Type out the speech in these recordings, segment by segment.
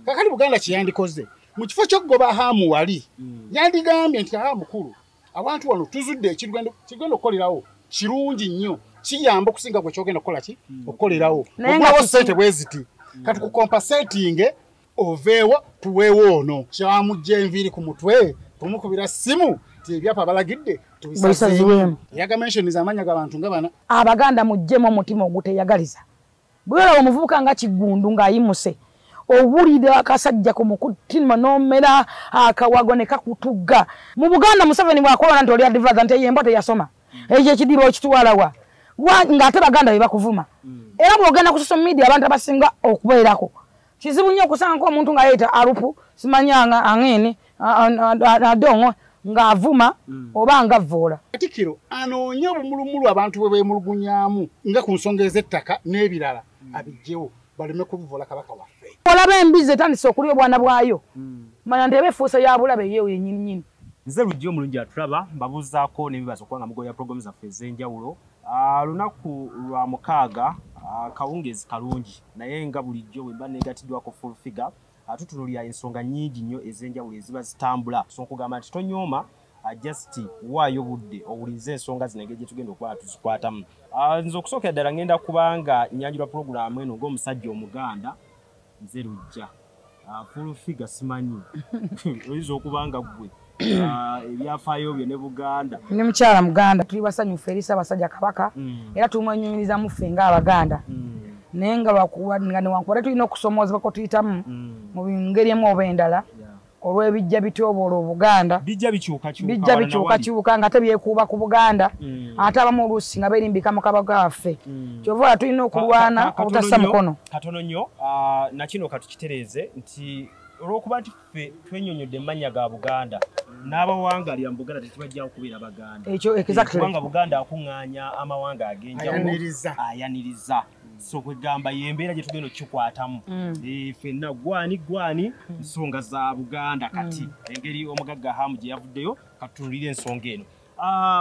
kakali Buganda kiyandikoze mu kifo ky'okugoba Hamu wali yandigambye nti mukulu abantu wano tuzudde ekigendo okukolerawo kirungi nnyo kiyamba okusinga gwe kyogenda okukola ki okukolerawo obwawo ssente bweziti kati kukompensating oveewo tuweewo ono kyamujja enviiri ku mutwe tumukubira simu ti ebyapa balagidde tubisazeemu yaga mentions amanya g'abantu nga bana Abaganda mujjemu omutima oguteyagaliza bwera omuvubuka nga Kiggundu ng'ayimuse obulide akasajja ku mukutima n'omera akawago ne kakutugga mu Buganda Museveni bwakola nti oli advisor nti yembo teyasoma ekyo ekidiba okitwalawa ng'ate Baganda be bakuvuma era bw'ogenda ku social media abantu abasinga okubeerako kizibu nnyo okusanga ko omuntu nga yeeta alupu simanyanga angene adongo ng'avuma oba ngavvoola Katikkiro anoonya obumulumulu abantu bwe beemulugunyaamu nga ku nsonga ez'ettaka n'ebirala abijjewo baleme kubivoola kabaka waffe olaba embizi etandise okulya obwana bwayo manya nti eba efuusa ya bulabe yeewo yennyininyini nze lujja omulungi atulaba mbabuuzaako n'ebibazo okuba nga mugoya pulogulaamu zaffe ez'enjawulo lunaku lwa mukaaga kawungeezi kalungi naye nga bulijjo bwe mba negatiddwako full figure tutunulira ensonga nnyingi nnyo ez'enjawulo eziba zitambula so nkugamba nti tonyooma just waayo budde owulize ensonga zino engeri gye tugenda okuba tuzikwatamu nze okusookera ddala ngenda kubanga nyanjulwa pulogulaamu eno ng'omusajja Omuganda nze lujja full figure simanyi oyinza okubanga gwe ebyafaayo byo ne Buganda ne mukyala Muganda tuli basanyufu eri Ssaabasajja Kabaka era tumwenyumiriza muffe ng'Abaganda naye nga lwakuwadinga newankubadde tulina okusomoozebwa ko tuyitamu mu ngeri emu oba endala olw'ebijja bitoobola Obuganda bijja bikyukakyuka nga tebyekuuba ku Buganda ate abamu oluusi nga beerimbika mu kabaka waffe kyova tulina okulwana obutassa mukono katono nnyo nakino katukitereeze nti olw'okuba nti ffe twenyonyodde emmanya ga Buganda n'abawangalira mu Buganda tekibajjawo kubeera Baganda ekyo kubanga Buganda akuŋŋaanya amawanga ag'enjawulo ayaniriza so kwegamba yembeera gye tugenda okukikwatamu ffenna gwani nsonga za Buganda kati engeri Omugaga Hamu gye yavuddeyo katutunulire ensonga eno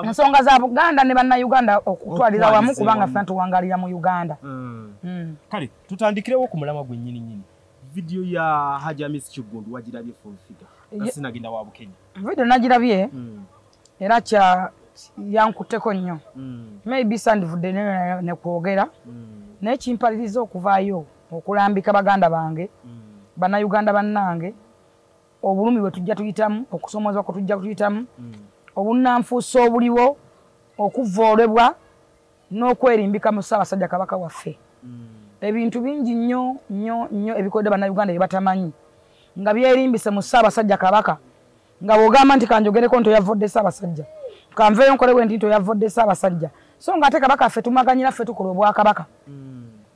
ensonga za Buganda ne bannayuganda okutwalira wamu kubanga ffe tuwangalira mu Uganda kale tutandikirewo ku mulama gwe nnyini video ya Hamis Kiggundu wagirabye full figure kasi nagenda wa Bukenya video nagirabye era yankutteko nnyo maybe sandivudde ne kwogera naye kimpaliriza okuvaayo okulambika Baganda bange bannayuganda bannange obulumi bwe tujja tuyitamu okusomoozebwa kwe tujja tuyitamu obunnanfuusa obuliwo okuvvoolebwa n'okwerimbika mu Ssaabasajja Kabaka waffe ebintu bingi nnyo ebikoledde bannayuganda bye batamanyi nga byerimbise mu Ssaabasajja Kabaka nga bw'ogamba nti kanjogereko nti oyavvodde Ssaabasajja kanveeyo nkolebwe nti oyavvodde Ssaabasajja so ng'ate Kabaka ffe tumaganyira ffe tukola Obwakabaka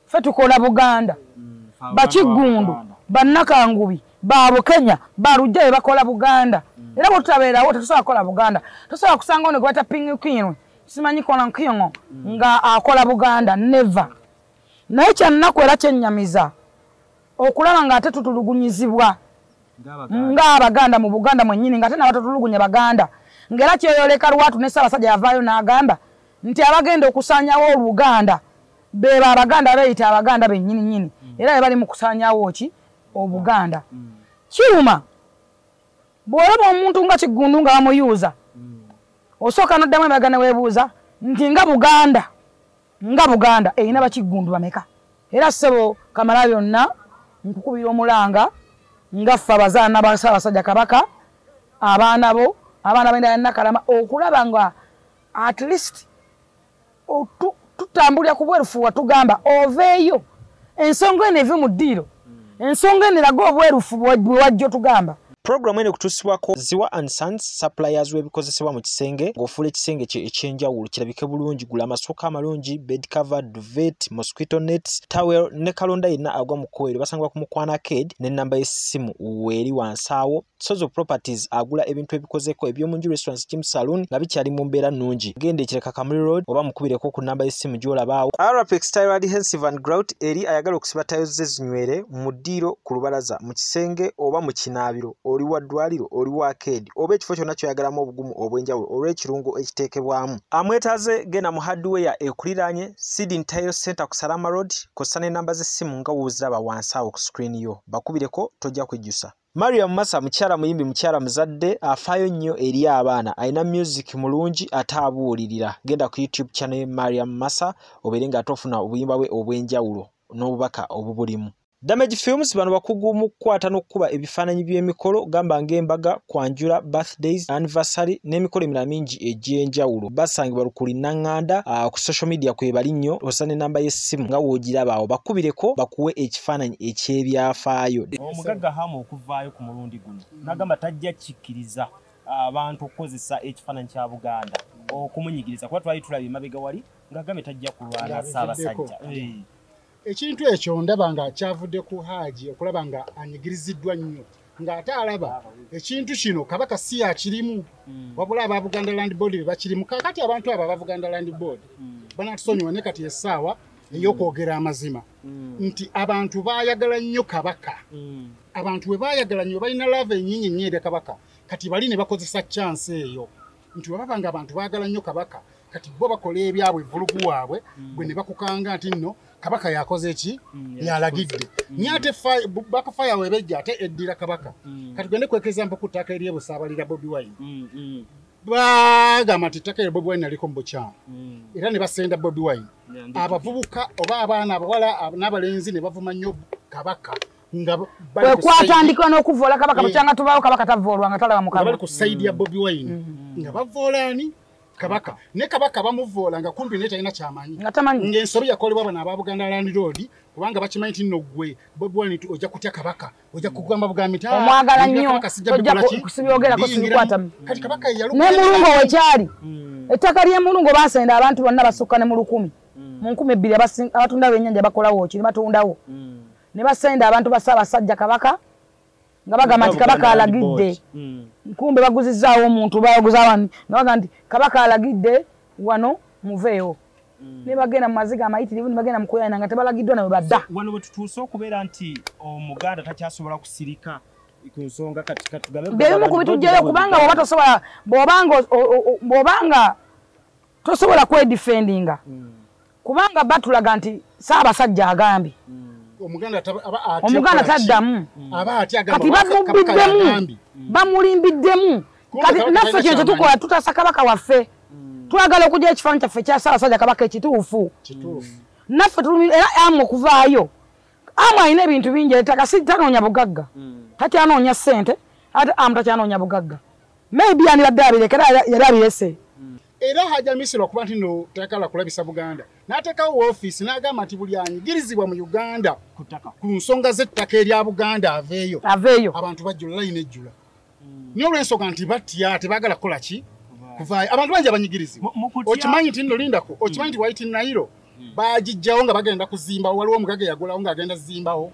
ffe tukola Buganda Bakiggundu bannakangubi ba Bukenya ba Lujja be bakola Buganda era bwe tutabeerawo tetusobola kukola Buganda tosobola kusanga ono gwe bata pingukinwe simanyi kola nkiyongo nga akola Buganda never naye kyannaku era kyennyamiza okulaba ng'ate tutulugunyizibwa ng'Abaganda mu Buganda mwennyini ng'ate n'abatatulugunya Baganda ng'era kyeyoleka lwatu ne Ssaabasajja yavaayo n'agamba nti abagenda okusaanyawo Oluganda beba Abaganda beeyita Abaganda bennyini era be bali mu kusaanyawo ki Obuganda kiruma bw'olaba omuntu nga Kiggundu nga bamuyuuza osooka n'oddamu emabega ne weebuuza nti nga Buganda erina Bakiggundu bameka era ssebo kamala byonna nkukubira omulanga nga ffe abazaana ba Ssaabasajja Kabaka abaana b'endala ya Nakalama okulaba nga at least tutambulira ku bwerufu tugamba oveeyo ensonga eno eve mu ddiiro ensonga eno eraga obwerufu bwe wajja tugamba Programu eno kutusibwako Ziwa and Sons suppliers w'ebikozesebwa mu kisenge ng'ofuula ekisenge ekyenjawulo kirabike bulungi gula amasooka amalungi bed cover duvet mosquito nets towel ne kalonda yenna agwa mu kkubo basangibwa ku Mukwana Arcade n'ennamba y'essimu weeri wansi awo Sozo Properties agula ebintu ebikozeko ebyomunju restaurants gym saloon nga bikyali mu mbeera nnungi. Gendekere Kakamuli Road oba mukubireko ku namba y'essimu gy'olabaawo. Arapex Tile Adhesive and Grout eri ayagala okusiba tayo ze zinywere mu ddiiro ku lubalaza mu kisenge oba mu kinaabiro oli wa ddwaliro oli wa arcade oba ekifo kyonna kyoyagalamu obugumu obw'enjawulo olw'ekirungo ekiteekebwamu. Amwetaaze genda mu hardware ekuliraanye Sidin Tile Center ku Salama Road kosa n'ennamba z'essimu nga wooziraba wansi awo ku screen yo. Bakubireko tojja kwejjusa. Mariam Massa mukyala muyimbi mukyala muzadde afaayo nnyo eri abaana alina music mulungi ate abuwulirira. Genda ku YouTube channel ye Mariam Massa obeere nga tofuna obuyimba bwe obw'enjawulo n'obubaka obubulimu. Damage Films bano bakugu mu kukwata n'okkuba ebifaananyi by'emikolo gamba ng'embaga, kwanjula, birthdays, anniversary n'emikolo emirala mingi egy'enjawulo. Basangibwa Lukuli Nanganda ku social media kwebali nnyo osa n'ennamba y'essimu nga woogiraba awo bakubireko bakuwe ekifaananyi eky'ebyafaayo. Omugaga Ham okuvaayo ku mulundi guno n'agamba tajja kikkiriza abantu okukozesa ekifaananyi kya Buganda okumunyigiriza kuba twali tulabye emabega wali ng'agambye tajja kulwana Ssaabasajja. Ekintu ekyo ndaba nga kyavudde ku Haji okulaba nga anyigiriziddwa nnyo ng'ate alaba ekintu kino Kabaka si yakirimu wabula aba Buganda Land Board bakirimu. Kakati abantu aba aba Buganda Land Board banatusonyiwa ne kati essaawa ey'okwogera amazima nti abantu baayagala nnyo Kabaka. Abantu we baayagala nnyo balina lava ennyingi nnyo eri Kabaka kati bali ne bakozesa chance eyo nti wababa nga abantu baagala nnyo Kabaka kati bo bakola ebyabwe vulugu waabwe bwe ne bakukanga nti nno Kabaka yakoze ki yalagidde nyate bakafaya webejja ate eddira Kabaka kati gwende kwekeza mpo ku ttaka eriye busaabalira Bobi Wine bagamba nti ttaka Bobi Wine aliko mbukyama era ne basenda Bobi Wine abavubuka oba abaana abawala n'abalenzi ne bavuma nnyo Kabaka nga kwatandikwa n'okuvoola Kabaka mukyanga tubaawo Kabaka tavoolwa nga talaba mukama bali ku side ya Bobi Wine nga bavoolani Kabaka ne Kabaka bamuvoola nga kumpi ne talina kyamanyi ng'ensobi yakolebwa bano aba Buganda Land Road kubanga bakimanyi nti nno ggwe Bobi Wine ojja kutya Kabaka ojja kugamba bugambi omwagala nnyo ojja kusibyogerako sibikwatamu kati Kabaka yaluka ne mulungo wekyali ettaka ly'emulungo basenda abantu bonna basukka ne mu 1,000 mu 2,000 abatunda b'ennyanja bakolawo ki ne batundawo ne basenda abantu Ssaabasajja Kabaka nga bagamba nti Kabaka alagidde kumbe baguzizaawo omuntu baguzawani nabaga nti Kabaka alagidde wano muveeyo ne bagenda mu maziga amayitirivu ne bagenda mu kuyana nga tebalagiddwa nawe badda wano bwe tutuuse okubeera nti Omuganda takyasobola kusirika ku nsonga kati tugabe bebimu ku bitujjayo kubanga bw'obanga tosobola kwedifendinga kubanga batulaga nti Ssaabasajja agambye Omuganda taddamu kati bamulimbiddemu kati naffe kino kyetukola tutasa Kabaka waffe twagala okujja ekifaananyi kyaffe kya Ssaabasajja Kabaka ekituufu naffe era amu okuvaayo amu alina ebintu bingi ettaka si tanoonya bugagga takyanoonya ssente ate amu takyanoonya bugagga maybe yandibadde abirekera yali abirese era hajamisirwa kuba nti no takala kulabisa Buganda n'ateekawo woofiisi n'agamba nti buli anyigirizibwa mu Uganda ku nsonga z'ettaka erya Buganda aveeyo abantu bajjula layini ejjula niyo olw'ensonga nti batya tebaagala kukola ki kuvaayo abantu bangi abanyigirizibwa okimanyi nti nno lindako okimanyi nti White Nile baagijjawo nga bagenda kuzimbawo waliwo Omugaga yagulawo ng'agenda zimbawo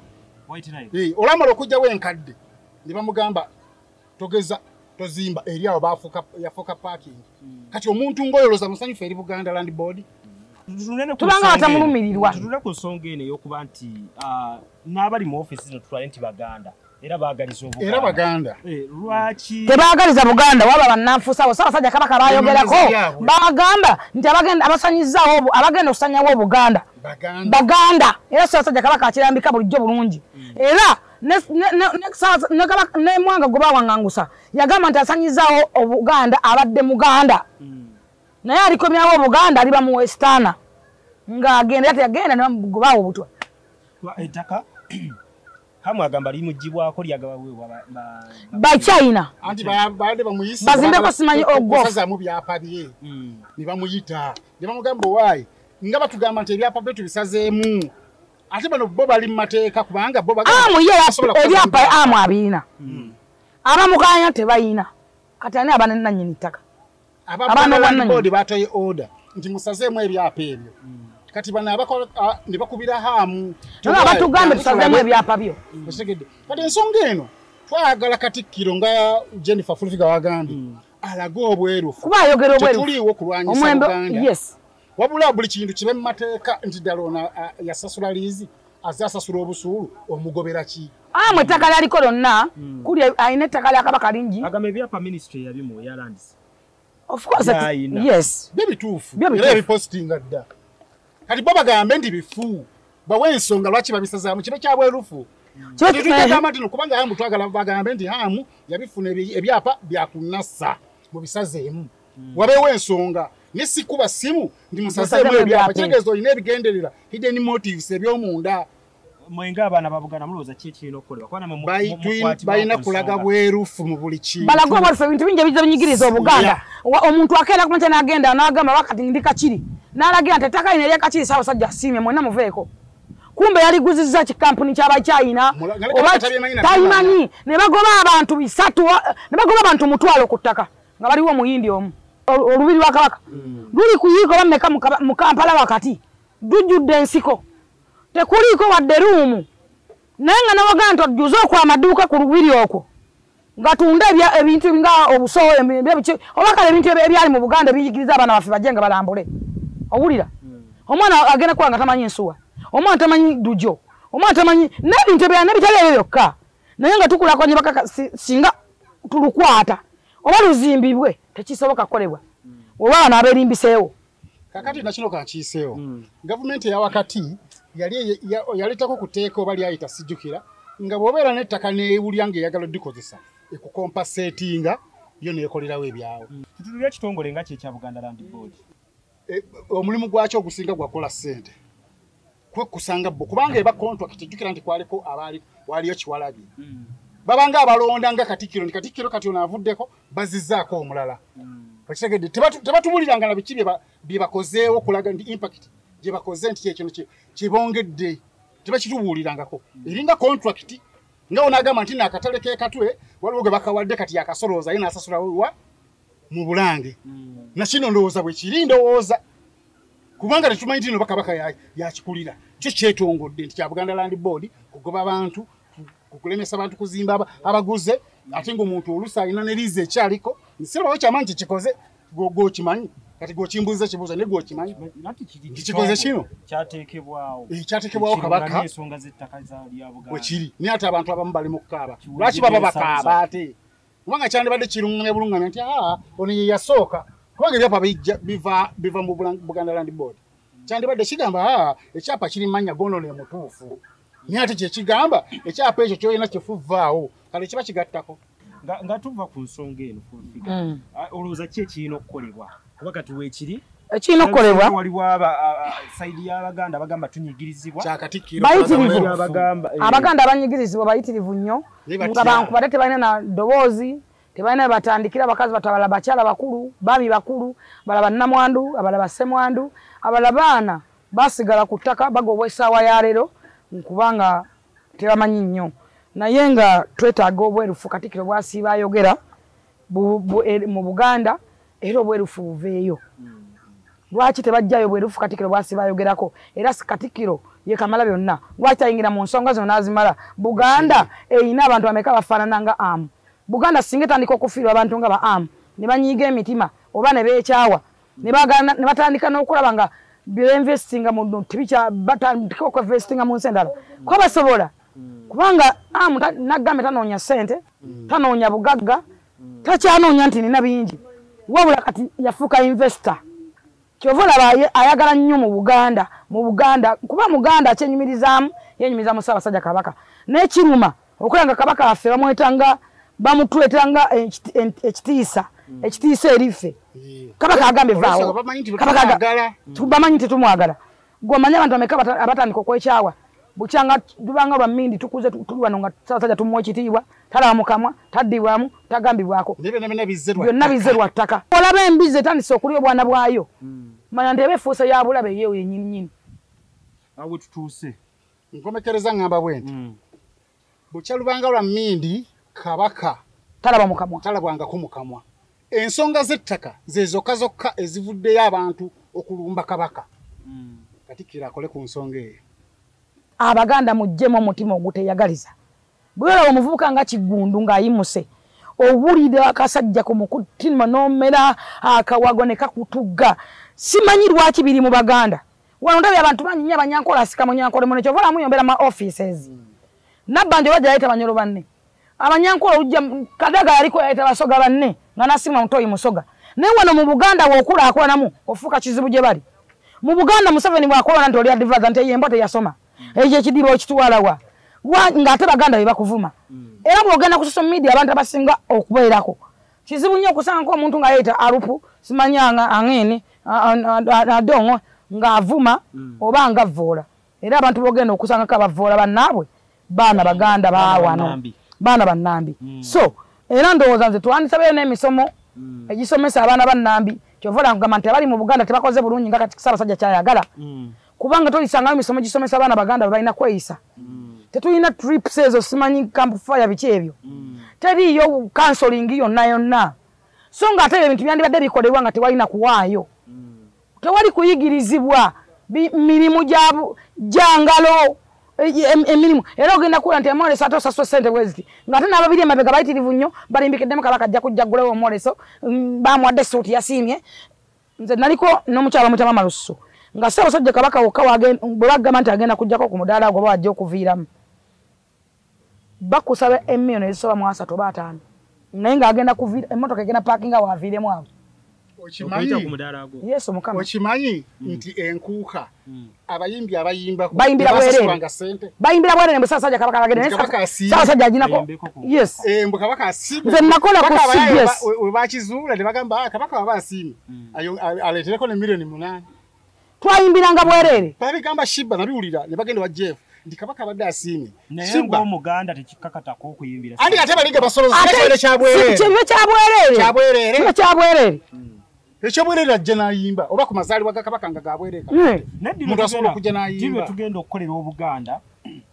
olamala okujjawo enkadde ne bamugamba togeza tozimba eri awo yafuuka parking kati omuntu ng'oyoloza musanyufu eri Buganda Land Board tubanga batamulumirirwa tutule ku nsonga eno ey'okuba nti n'abali mu ofiisi zino tutwale nti Baganda era baagaliza Obuganda era Baganda lwaki tebaagaliza Buganda waba bannanfuusa abo Ssaabasajja Kabaka baayogerako bagamba nti abasanyizaawo abagenda okusanyawo Obuganda Baganda era Ssaabasajja Kabaka akirambika bulijjo bulungi era ne Mwanga gwe bawaŋŋangusa yagamba nti asanyizaawo Obuganda abadde Muganda naye alikomyawo Obuganda aliba mu Westana ng'agenda ate yagenda ne bamugobaawo obutwa ettaka Hamu agamba limugibwako lyagabaweebwa ba China anti baade bamuyisa bazimbeko simanyi ogosa mu byapa bye ne bamuyita ne bamugamba waayi nga batugamba nti ebyapa bye tubisazeemu ate bano bo bali mu mateeka kubanga bo ebyapa amu abirina abamukanya tebayina kati ani abana nannyini ttaka abana Land Board batoye order nti musazeemu ebyapa ebyo kati bana abakola ne bakubira Hamu abatugamba tusazeemu ebyapa byo kati ensonga eno twagala Katikkiro nga Jennifer Fulfiga wagambye alaga obwerufu kuba ayogera obwerufu tuliwo kulwanyisa Uganda yes wabula buli kintu kibe mu mateeka nti dalona yasasula liizi azasasula obusuulu omugobera ki mwe ttaka lyaliko lonna kuli ayina ettaka lya Kabaka lingi agamba ebyapa ministry yabimu ya lands of course yes bituufu era ebipostinga dda kati bo bagambe ndi bifu bawe ensonga lwaki babisazaamu kibe kya bwerufu kitugamba nti kubanga Hamu twagala bagambe nti Hamu yabifuna ebyapa byakunassa mu bisazeemu wabeewo ensonga nesikuba simu ndi musazeemu ebyapa kitegeeza olina ebigenderera hidden motives ebyomunda mwenga abaana babugana mulooza ki ekirina okukolebwa kwana balina kulaga bwerufu mu buli kintu balaga obwerufu ebintu bingi ebiza binyigiriza Obuganda omuntu akeera kumakya n'agenda n'agamba wakati ndi Kakiri n'alagira nti ettaka lino erya Kakiri Ssaabasajja asiimye mwena muveeko kumbe yaliguzizza kikampuni ky'abakyayina oba tayimanyi ne bagoba abantu 3 ne bagoba abantu 1,000 ku ttaka nga baliwo omuyindi omu olubiri lwa Kabaka luli kuyiiko bameka mu Kampala wakati dujjudde ensiko tekuliiko wadde ruumu naye nga nawagaa nti ojjuze okwamaduuka ku lubiri okwo ngatunda ebintu nga obusowo oba kale ebintu ebyali mu Buganda biyigiriza abaana baffe bajje nga balambule owulira omwana agenda kuba nga tamanyi nsuwa omwana tamanyi dujo omwana tamanyi n'ebintu ebyana bitali ebyo byokka naye nga tukulako nye bakaka singa tulukwata oba luzimbibwe tekisoboka kukolebwa oba abaana abeerimbiseewo kakati nakino kankiiseewo gavumenti eya wakati yaleetako kuteeka oba lyayita sijjukira nga bw'obeera n'ettaka neewulya ng'eyagala oddikozesa ekukompaseetinga yo neekolerawo ebyawo kitulira ekitongole nga kyekya Buganda Land Board omulimu gwakyo ogusinga gwakola ssente kwekusanga bo kubanga eba contract ejjukira nti kwaliko waliyo Kiwalabye babanga abalonda nga Katikkiro ndi Katikkiro kati ono avuddeko bazizzaako omulala okitegedde tebatubuliranga na biki bye bakozeewo okulaga nti impact gye bakoze nti kyekino kibongedde tebakitubuulirangako eringa contract nga onagamba nti naakatale keekatwe waliwo ge bakawadde kati yakasolooza ye n'asasula wa mu Bulange nakino ndowooza bwe kiri ndowooza kubanga tetumanyi nti no Kabaka yakikulira kyo kyetongodde nti kya Buganda Land Board kugoba abantu kukulemesa abantu kuzimba abaguze ate ng'omuntu oluusi alina ne liizi ekyaliko nsirabawo kyamanyi kikikoze gwokimanyi kati gwokimbuuza kibuuza ne gwokimanyi kikoze kino kyateekebwawo Kabaka wekiri naye ate abantu abamu bali mu kukaaba lwaki baba bakaaba ate kubanga kyandibadde kirungamya bulungamya nti ono ye yasooka kubanga ebyapa biva mu Buganda Land Board kyandibadde kigamba ekyapa kiri mannya gono ne mutuufu naye ate kyekigamba ekyapa ekyo kyolina kifuvaawo kale kiba kigattako nga tuva ku nsonga eno Fulfiga olowooza ki ekirina okukolebwa kuba kati weekiri ekirina okukolebwa waliwo sayidi y'Abaganda bagamba tunyigirizibwa bayitirivu Abaganda abanyigirizibwa bayitirivu nnyo nga bankubadde tebalina na ddoboozi tebalina batandikira abakazi batabala bakyala bakulu baami bakulu balaba nnamwandu abalaba ssemwandu abalaba baana basigala ku ttaka bagobwa essaawa ya leero nkubanga tebamanyi nnyo naye nga twetaaga obwerufu Katikkiro bwasiiba ayogera mu Buganda era obwerufu buveeyo lwaki tebajjayo obwerufu Katikkiro bwasiiba ayogerako era Katikkiro ye kamala byonna lwaki ayingira mu nsonga zino n'azimala Buganda eyina abantu bameka bafaanana nga Hamu Buganda singa etandika okufiirwa abantu nga ba Hamu ne banyiiga emitima oba ne beekyawa ne batandika n'okulaba nga byeinvestinga mu tibikya batandika okuinvestinga mu nsi endala ko basobola kubanga Hamu naggambe tanoonya ssente tanoonya bugagga takyanoonya nti nina bingi wabula kati yafuuka investor kyova olaba ayagala nnyo mu Buganda kuba Muganda akyenyumirizaamu yenyumirizaamu Ssaabasajja Kabaka n'ekiruma okulanga Kabaka waffe bamwetanga bamutwetanga ekitiisa eriffe Kabaka agambe vaawo bamanyi tetumwagala gwomanya abantu bameka abatandika okwekyawa bukyanga tubanga bamindi tukuze tuli wano nga Ssaabasajja tumuwa ekitiibwa talaba mukamwa taddibwamu tagambibwako byonna bizze lwa ttaka olaba embizi etandise okulya obwana bwayo manya nti eba efuuse ya bulabe yeewo yennyininyini awe tutuuse nkomekereza ngamba bwenti bukyalubanga lwa mmindi Kabaka talabwangako mukamwa ensonga z'ettaka ze zokka ezivuddeyo abantu okulumba Kabaka Katikkiro akole ku nsonga eyo Abaganda mujjemu omutima oguteyagaliza bwera omuvubuka nga Kiggundu ng'ayimuse owulira akasajja ku mutima n'omera akawago ne kakutugga simanyi lwaki biri mu Baganda wano ndabye abantu bangi nnyo abanyankola asika mu nyankola mu nekyo vala muyombera ma offices nabbanje bajja yayita banyolo banne abanyankola ujja Kadaga yaliko yayita basoga banne nga nasima mutoyi musoga naye wano mu Buganda wokula akolanamu ofuuka kizibu gye bali mu Buganda Museveni bwakolana nti oli advance nti yembo teyasoma ekyo ekidiro ekituwalawa ng'ate Baganda be bakuvuma era bw'ogenda ku social media abantu abasinga okubeerako kizibu nnyo okusanga ko omuntu nga yeeta alupu simanyanga angene adongo ng'avuma oba ngavvoola era abantu bogenda okusanga ko abavvoola bannaabwe baana Baganda baawano baana bannambi so era ndowooza nze twandisabeyo n'emisomo egisomesa abaana bannambi kyovola nkugamba nti abali mu Buganda tebakoze bulungi nga kati Ssaabasajja kyayagala kubanga tolisangayo emisomo gisomesa abaana Baganda balina kweyisa tetulina trips ezo simanyi campfire biki ebyo teriyo counseling yonna so ng'ate ebintu byandibadde bikolebwa nga tewalina kuwaayo tewali kuyigirizibwa mirimu gyangalo emirimu era ogenda kuula nti emoleso ate osasula ssente bweziti ng'ate n'ababiri emabega bayitirivu nnyo balimbikiddemu Kabaka ajja kujjagulawo omuleso bamuwadde suuti yasiimye nze naliko n'omukyala omutama Malusu nga Ssaabasajja Kabaka wokka bwe bagamba nti agenda kujjako ku mudaala gwe bajja okuviiramu bakusaba emiliyoni ezisoba mu 3 oba 5 naye ng'agenda kuviira emmotoka egenda paakinga waaviiremu abo Yesu mukama okimanyi nti enkuuka abayimbi abayimbako bayimbira bwerere mbu Ssaabasajja Kabaka bagende Ssaabasajja aginako yes mbu Kabaka asiimye nze nakola ku CBS webakizuula ne bagamba Kabaka waba asiimye aleetereko ne miliyoni 8 twayimbiranga bwerere babigamba Shiba nabiwulira ne bagenda wa Jeff ndi Kabaka abadde asiimye naye ng'Omuganda tekikakatako okuyimbira andi ate baliga basoloza ekyo kyabwerere kyabwerere ekyobwerere ajja n'ayimba oba ku mazaalibwa ga Kabaka nga gabwerere omuntu asobola okujja n'ayimba tugenda okukolera Obuganda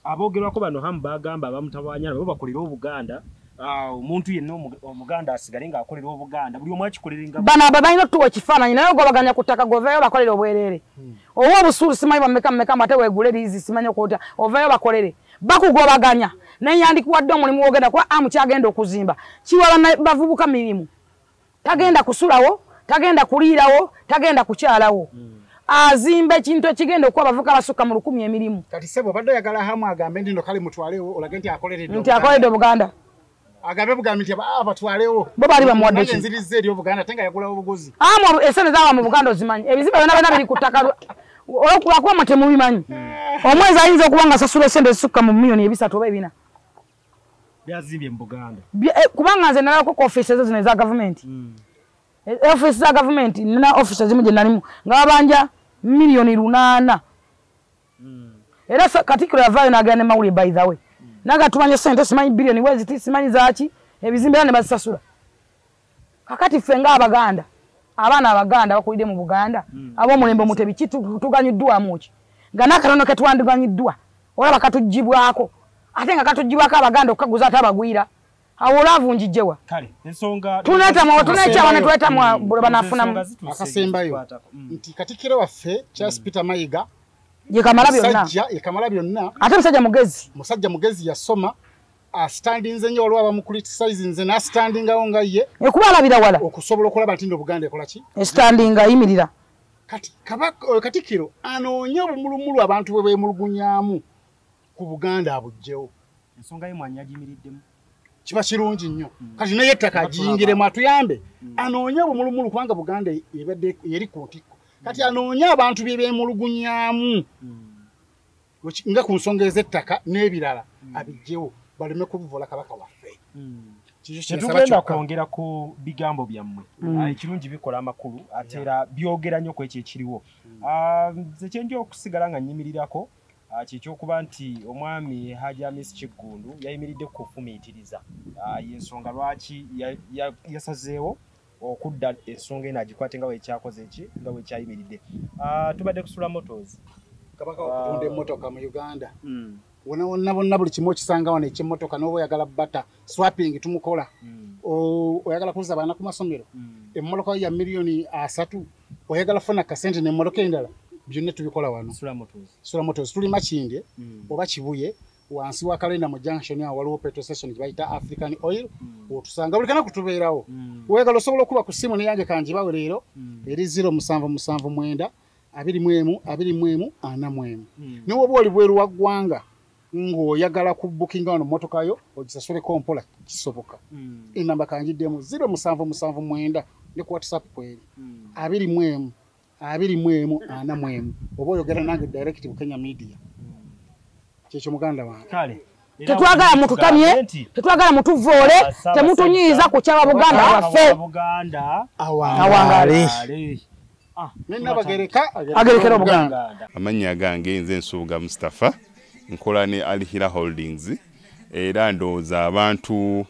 aboogerwako bano Hamu bagamba abamutawaanya nabo bakolera Obuganda omuntu yenna Omuganda asigale ng'akolera Obuganda buli omu akikolerenga bano abo balina otuwa ekifaananyi naye ogobaganya ku ttaka goveeyo bakolere obwerere oba obusuulu simanyi bameka ate weegule liizi simanyi okuta oveeyo bakolere bakugobaganya naye yandikuwadde omulimu wogenda kuba amukyagenda okuzimba kiwala bavubuka mirimu tagenda kusulawo tagenda kuliirawo tagenda kukyalawo azimba ekintu ekigenda okuba abavubuka basukka mu 1000 emirimu kati sebo badde oyagala Hamu agambe ndi ndo kale mutwalewo olage nti akoleredde Obuganda agabe bugambi nti abatwalewo bo bali bamuwadde ki nzirize eri Obuganda tenga yagulawo obugozi Hamu esene zawa mu Buganda ozimanyi ebizimbe byonna biri ku ttaka olwokuba mwe temubimanyi omwezi ayinza okuba nga asasula esente ezisukka mu miliyoni 3 oba 4 byazimbye mu Buganda kubanga nze nalako ku office ezo zino eza gavumenti office za gavumenti nina office zimu gye nalimu nga babanja miliyoni 8 era Katikkiro yavaayo n'agenda ne mawulire by the way nagatubanja sente simanyi biliyoni wezi simanyi zaaki ebizimbe era ne bazisasula kakati ffe ng'Abaganda abaana Abaganda bakulidde mu Buganda ab'omulembe mutebi tuganyiddwamu ki nga n'akatono ke twandiganyiddwa olaba katugibwako ate nga katugibwako Abaganda okukaguza ate abagwira awo olavunjijjewa kale ensonga tunekyawa ne twetamwa banafunamu akasembayo nti Katikkiro waffe Charles Peter Mayiga yekamala byonna ate musajja mugezi yasoma standinze nnyo olwaba mu criticize nze n'astandingawo nga ye ekuba alabira wala okusobola okulaba nti Obuganda ekola ki estandinga ayimirira kati Katikkiro anoonya obumulumulu abantu bwe beemulugunyaamu ku Buganda abugjewo ensonga ye mwanya agiyimiriddemu kiba kirungi nnyo kati naye ettaka agiyingiremu atuyambe anoonya obumulumulu kubanga Buganda ebadde yeri ku ntikko kati anoonya abantu bye beemulugunyaamu nga ku nsonga ez'ettaka n'ebirala abijjewo baleme kubuvola Kabaka waffe tetugenda kwongera ku bigambo byammwe ekirungi bikola amakulu ate era byogera nnyo ku ekyo ekiriwo nze kyenja okusigala nga nnyimirirako kyekyokuba nti omwami Hamis Kiggundu yayimiridde ku kufumiitiriza y'ensonga lwaki yasazeewo okudda ensonga eno agikwate nga weekyakoze eki nga weekyayimiridde tubadde kusula motos Kabaka okutunda emmotoka mu Uganda wonna bonna buli kimu okisanga wano ekyemmotoka n'oba oyagala bata swapping tumukola oyagala kuza baana ku masomero emmotoka ya miliyoni 3 oyagala funa kasente n'emmotoka endala byonna tubikola wano Sula Motors tuli Makinde oba Kibuye wansi wa kalenda mu junction ya waliwo petrol station kibaita African Oil otusanga buli kana kutubeerawo wegalo osobola okuba ku simu neyange kanjibawe leero eri 0779 21 41 niwo bwoli bweru wa gwanga ng'oyagala ku booking ono motoka yo ogisasule kompola kisoboka inamba kanjiddemu 0779 ne ku WhatsApp kweri 21 41 oba oyogera nange direct Bukenya media kyekyo muganda wange kale tetwagala mutukamye tetwagala mutuvoole temutunyiiza ku kyaba Buganda waffe awangale agerekera Buganda. Amanya gange nze Nsubuga Mustafa nkola ne Alihira Holdings era ndooza abantu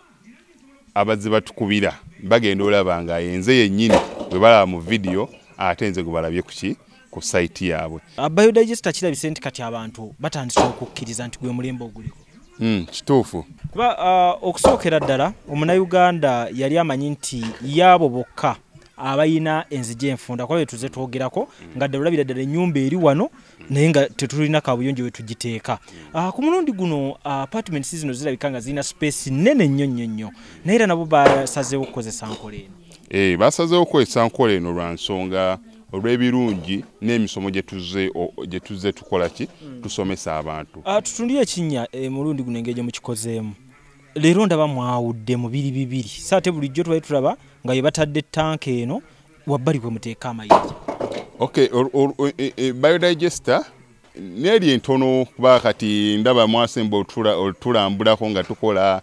abazzi batukubira bagenda olabanga yenze yennyini bwe balaba mu video ate nze gwe balabye ku site yaabwe. Biodigester kirabise nti kati abantu batandise okukkiriza nti gwe mulembe oguliko. Kituufu. Kuba okusookera ddala Omunnayuganda yali amanyi nti yaabo bokka abayina enzije enfunda kwa tuze twogerako nga ddalabira ddala ennyumba eri wano naye nga tetulina kabuyonjo we tugiteeka. Ku mulundi guno apartments zino zirabika nga zirina space nene nnyo naye era nabo basazeewo okukozesa nkola eno. Basazeewo okukozesa nkola eno lwa nsonga olw'ebirungi n'emisomo gye tuzze tukola ki tusomesa abantu. Tutundire ekinnya mulundi guno engeri gye mukikozeemu. Leero ndaba mwawudde mu bibiri saate bulijjo twali tulaba nga ye batadde tanka eno wabbali kwe muteeka amayinja. Okay, biodigester neri entono kuba kati ndaba mwasemba otulambulako nga tukola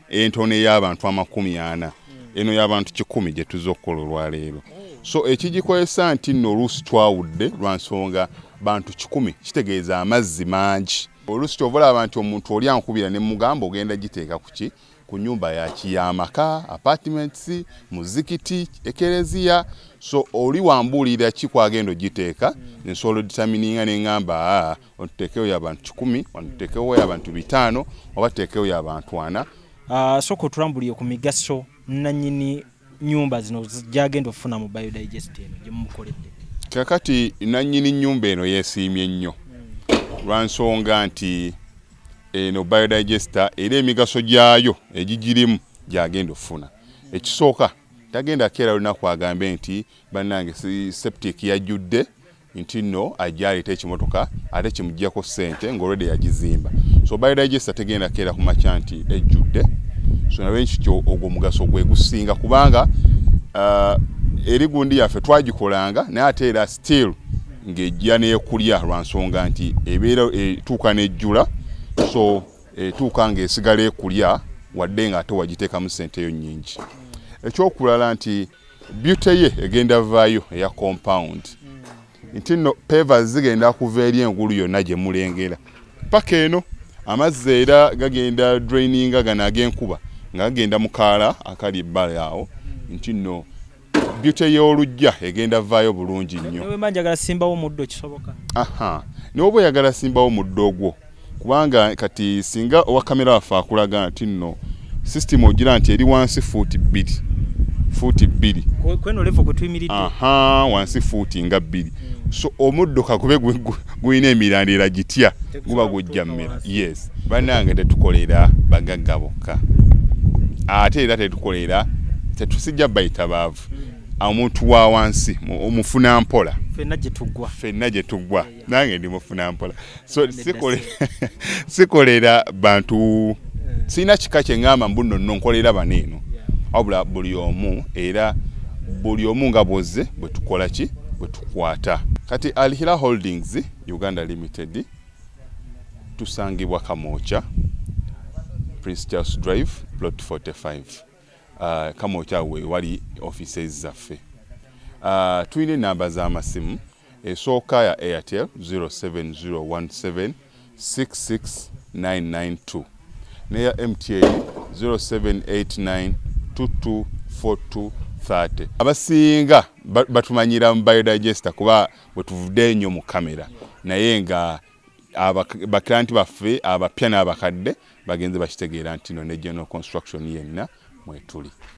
entono y'abantu 40 eno y'abantu 100 gye tuzze okukola olwaleero. So ekigikozesa nti nno oluusi twawudde lwa nsonga bantu 100 kitegeeza amazzi mangi. Oluusi kyovola abantu omuntu oli ankubira ne mugamba ogenda giteeka kuki ku nyumba ya kiyamaka apartments muzikiti ekereziya so oli wambulira kikwagendo giteeka nsolo determininga n'engamba ontekeyo y'abantu 10 ontekeyo y'abantu 5 oba tekeyo y'abantu 4. Soko tulambuliye ku migaso nanyini nyumba zino jagendo ofuna mu biodigester eno gye mumukoledde. Kakati nanyini nyumba eno yeesiimye nnyo lwa nsonga nti eno biodigester era emigaso gyayo egigirimu gyagenda ofuna. Ekisooka tagenda keera lunaku agambe nti bannange septic yajjudde nti nno ajjaleta ekimotoka ate kimuggyako ssente ng'olwedde yagizimba. So biodigester tegenda keera ku makya nti ejjudde. So nawe nkityo ogwo mugaso gwe gusinga kubanga eri gundi yaffe twagikolanga naye ate era still ng'ejja n'ekulya lwa nsonga nti ebeera etuuka n'ejjula so etuuka ng'esigala ekulya wadde nga ate wagiteekamu ssente yo nnyingi. Ekyokulala nti beauty ye egenda vaayo eya compound nti nno pavers zigenda kuva eri engulu yonna gye mulengera paka eno amazzi era gagenda draininga gano ag'enkuba nga gagenda mu kaala akali ebbala awo nti nno beauty y'olujja egenda vaayo bulungi nnyo. Newe manjagala simbawo muddo kisoboka. Newe bwe yagala simbawo muddo ogwo kubanga kati singa owa kamera waffe akulaga nti nno system ogira nti eri wansi fuuti 2 kweno level kwe tuyimiridde wansi fuuti nga 2 so omuddo kakube guyina emirandira gitya guba gujja mmera. Yes bannange tetukolera bagagga bokka ate era tetukolera tetusijja bayita baavu omuntu wa wansi omufuna mpola fenna gye tuggwa nange ndi mufuna mpola so sikolera bantu sina kika kye ngamba mbuno nno nkolera baneeno wabula buli omu era buli omu nga bwozze bwe tukola ki bwe tukwata. Kati Alihira Holdings Uganda Limited tusangibwa Kamoocha Prince Charles Drive plot 45 Kamoocha we wali offices zaffe. Tuyina namba z'amasimu esooka ya Airtel 07017 66992 neya MTN 0789 224230. Abasinga batumanyira mu biodigester kuba bwe tuvudde nnyo mu kamera naye nga baklanti baffe abapya n'abakadde bagenze bakitegeera nti no ne general construction yenna mwetuli.